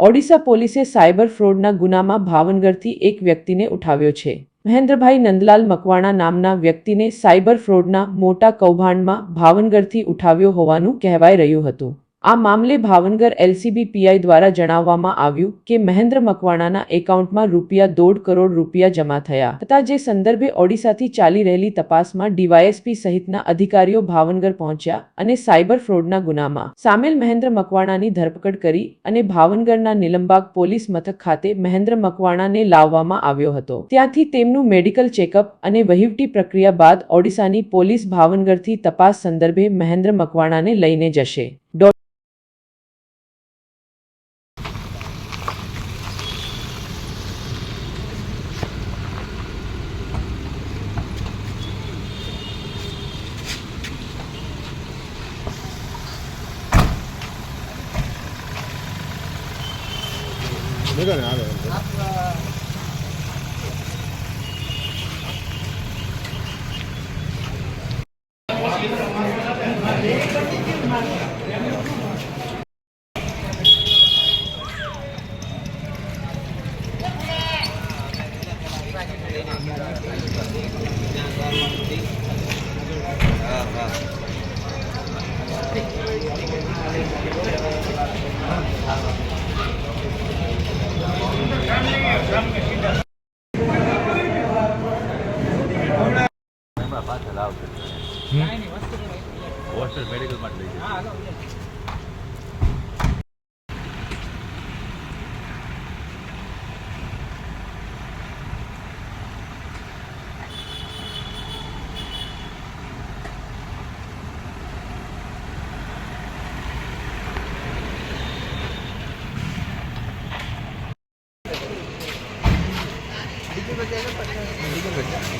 ઓડિશા પોલીસે સાયબર ફ્રોડના ગુનામાં ભાવનગરથી એક વ્યક્તિને ઉઠાવ્યો છે। મહેન્દ્રભાઈ નંદલાલ મકવાણા નામના વ્યક્તિને સાયબર ફ્રોડના મોટા કૌભાંડમાં ભાવનગરથી ઉઠાવ્યો હોવાનું કહેવાઈ રહ્યું હતું। આ મામલે ભાવનગર એલસીબી પીઆઈ દ્વારા જણાવવામાં આવ્યું કે મહેન્દ્ર મકવાણાના એકાઉન્ટમાં ₹1.5 કરોડ જમા થયા હતા, જે સંદર્ભે ઓડિશાથી ચાલી રહેલી તપાસમાં ડીવાયએસપી સહિતના અધિકારીઓ ભાવનગર પહોંચ્યા અને સાયબર ફ્રોડના ગુનામાં સામેલ મહેન્દ્ર મકવાણાની ધરપકડ કરી અને ભાવનગરના નીલમબાગ પોલીસ મથક ખાતે મહેન્દ્ર મકવાણાને લાવવામાં આવ્યો હતો। ત્યાંથી તેમનું મેડિકલ ચેકઅપ અને વહીવટી પ્રક્રિયા બાદ ઓડિશાની પોલીસ ભાવનગરથી તપાસ સંદર્ભે મહેન્દ્ર મકવાણાને લઈને જશે। હોસ્ટેલ મેડિકલ માટે લઈ જાય। Dikit baca